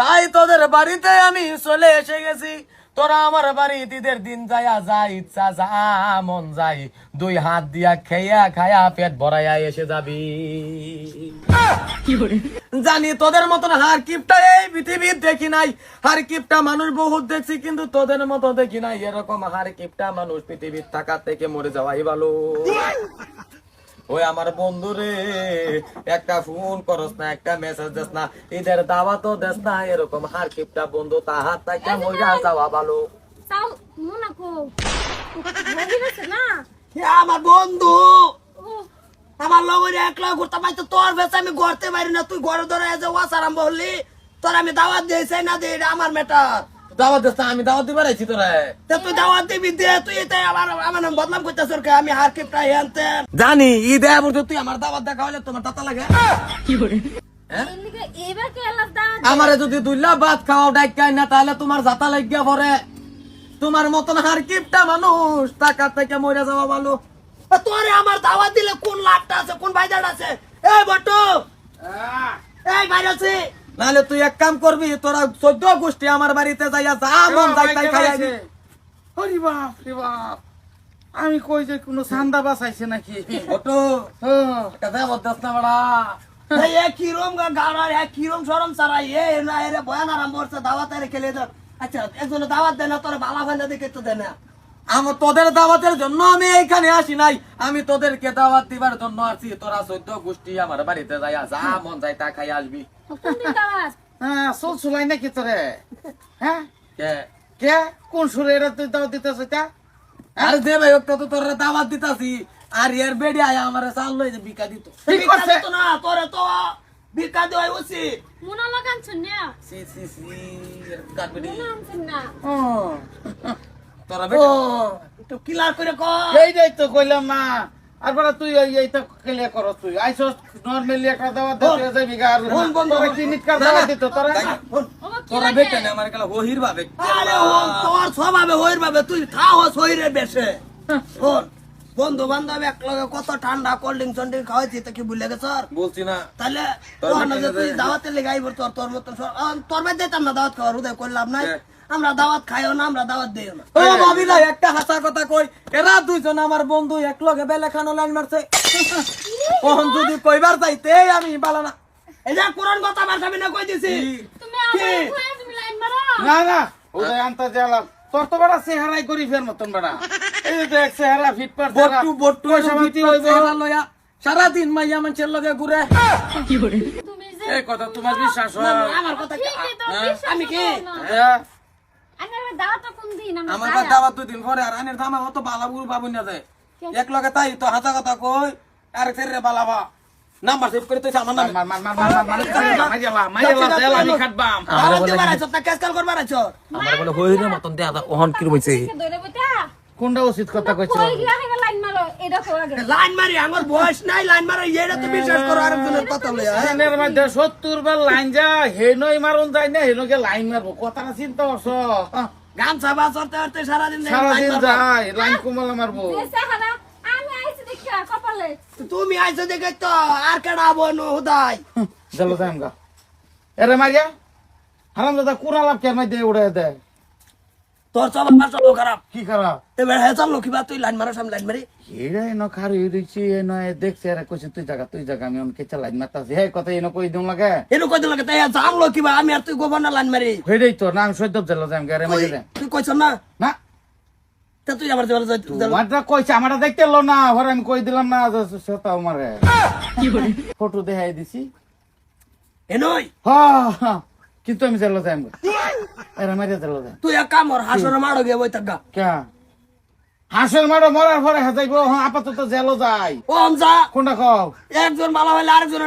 তাই তোদের বাড়িতে আমি চলে এসে গেছি। তোরা আমার বাড়ি ঈদের দিন যায়া যা ইচ্ছা যা মন যাই 2 হাত দিয়া খেয়া খায়া পেট ভরাইয়া এসে যাবি। জানি তোদের মতন হার কিপটা এই পৃথিবীর দেখি নাই। হার কিপটা মানুষ বহুত দেখছি, কিন্তু তোদের মতো দেখি নাই। এরকম হার কিপটা মানুষ পৃথিবীর থাকা থেকে মরে যাওয়াই ভালো। ওই আমার বন্ধু রে, একটা ফোন করস না, একটা মেসেজ দেস না, ঈদের দাওয়াতও দেস না। এরকম হার কিপটা বন্ধু তাহার থেকে মরে যাওয়া ভালো। আমার বন্ধু আমার লগরে একলা ঘুরতে পাইতো, তোর বেশ আমি ঘরতে পারি না। তুই ঘরে ধরে যে ওয়াস আরম্ভ হলি, তোর আমি দাওয়াত দিয়েছি না দে, এটা আমার ম্যাটার। দাওয়াত দেস না, আমি দাওয়াত দিবার আইছি তোরা। তুই দাওয়াত দিবি দে, তুই এটাই আমার নাম বদনাম করতেছ। আমি হার কিপটা হেনতে জানি ঈদে বলতে তুই আমার দাওয়াত দেখা হলে তোমার টাকা লাগে। আমারে যদি 2 লাখ ভাত খাওয়াও ডাইকাই না, তাহলে তোমার জাতা লাগিয়া পরে। তোমার মতন হার কিপটা মানুষ টাকা থেকে মরে যাওয়া ভালো। তোরে আমার দাওয়াত দিলে কোন লাভটা আছে, কোন ফায়দাটা আছে? এই বটু, এই বাইরে আছে। নাহলে তুই এক কাম করবি, তোরা 14 গোষ্ঠী আমার বাড়িতে যাইয়া যা মন যাই তাই খাইয়াবি। হরি বাপ রে বাপ, আমি কই যে কোনো চান্দা বাঁচাইছে নাকি? বটু এটা দাওয়াত দেস না বড়া। এই কিরম গাড়া, কিরম সরম সারা এ না এরে বয়ান আরম্ভ করছে দাওয়াত এর খেলে ধর। আচ্ছা একজন দাওয়াত দেয় না, তোর ভালো ভালো দেখে তো দেয় না। আমি তোদের দাওয়াতের জন্য আমি এইখানে আসি নাই, আমি তোদেরকে দাওয়াত দিবার জন্য আসছি। তোরা 14 গোষ্ঠী আমার বাড়িতে যাইয়া যা মন যাই তা খাই আসবি। হ্যাঁ চল চুলাই নাকি তোরে? হ্যাঁ কে কে কোন সুরে এরা তুই দাও দিতেছ এটা? আর যে ভাই একটা তো তোরা দাওয়াত দিতাছি, আর এর বেড়ি আয়া আমার চাল লই যে বিকা দিত। ঠিক করছে না তোরে তো বিকা দেওয়াই উচিত। মুনা লাগান শুনে সি সি সি কাট বেড়ি মুনা আনছেন না ও তোরা ও বেটা একটু ক্লিয়ার করে কর। এইটাই তো কইলাম না। আর বড় তুই এইটা কেলে করস? তুই আইছস নরমালি একটা দাওয়াত দিতে যাবি গা, আর তোরা কি নিটকার দাওয়াত দিত তোরা? তোরা বেটা না আমার কালা ওহির ভাবে। আরে ও তোর স্বভাবে হইর ভাবে তুই খাও হইরে বেশে। শোন বন্ধু বান্ধব এক লগে কত ঠান্ডা কোল্ড ড্রিঙ্ক সন্ড্রিঙ্ক খাওয়াইছি, তা কি ভুলে গেছ? বলছি না তাহলে তোর তোর না যে বেটা তুই যাই। দাওয়াতে লেগে আইবর, তোর মতন তোর বাদ দিতাম না দাওয়াত খাওয়ার, উদয় করলাম নাই। আমরা দাওয়াত খাইও না, আমরা দাওয়াত দিও না। ও ভাবি না, একটা হাসা কথা কই, এরা দুইজন আমার বন্ধু এক লগে বেলে খানো লাইন মারছে। কখন যদি কইবার চাইতে আমি বালা না। এই যে কোরআন কথা আমার সামনে কই দিছি। তুমি আমার কইয়া তুমি লাইন মারো না না ওই আনতা জ্বালা তোর তো বড় চেহারাই করি ফের মতন বড়া। এই যে দেখ চেহারা ফিট পার বট্টু বট্টু সমিতি লয়া সারাদিন মাইয়া মানুষের লগে ঘুরে। তুমি যে এই কথা তোমার বিশ্বাস হয়? আমার কথা কি? ঠিকই তো বিশ্বাস আমি কি? হ্যাঁ? আমি দাওয়াত কোন দিন আমরা আমার বাদ দাওয়াত 2 দিন পরে, আর আনের ধামা অত বালা বুড়ু বাবুন না যায় এক লগে। তাই তো হাসা কথা কই, আর ছেড়ে বালাবা নাম্বার সেভ করে তুই আমার নাম মার মার মার মার মার মাইয়ালা মাইয়ালা জেলা আমি খাটবাম। দাওয়াত দিবার আইছ না, কেসকাল করবার আইছ? আমার বলে হইরে মতন দেয়া দা ওহন কি হইছে। ধরে বইতা কোনটা উচিত কথা কইছ? কই গিয়া হেবা লাইন মারো এটা কো আগে লাইন মারি আমার বয়স নাই, লাইন মারা এইটা তো বিশ্বাস করো আরেকজনের কথা লইয়া। এর মধ্যে 70 বার লাইন যা হেনই মারুন যায় না, হেনকে লাইন মারবো কথাটা চিন্তা করছ? গামছা বাজতে করতে সারাদিন সারাদিন যায় লাইন কুমালা মারবো। যে সাহারা আমি আইছি দেখা কপালে তুমি আইছো দেখে তো আর কেডা বনো হুদাই। চলো যাই আমগা। এরে মারিয়া হারাম দাদা কুড়া লাভ কেন দে উড়ে দে। তোর সব খারাপ। কি খারাপ? এবার হেজাল লক্ষিবা তুই লাইন মারো, সামনে লাইন মারি। এরা এনো খারি দিচ্ছি এনো দেখছে এরা কইছে তুই জায়গা আমি অনকে চালাই মারতাছি। হে কথা এনো কই দিম লাগে। এনু কই দিল তাই জাম লক্ষিবা আমি আর তুই গোবর না লাইন মারি। হেডেই তো নাম সৈয়দ জেলা যাম গারে মারি দে। তুই কইছ না না তা তুই আমার যাবার মাত্রা কইছে আমারে দেখতে লো না, হরে আমি কই দিলাম না সেটা আমারে ফটো দেখাই দিছি। এনই হ্যাঁ কিন্তু আমি জেলা যাম এরা মারি জেলা যাম। তুই এক কাম কর, হাসর মারো গিয়ে বই থাকা। কে হাসের মারো মরার পরে হাজাইব। আপাতত জেলো যাই। ও যা কোনটা কও? একজন ভালো হইলে আরেকজন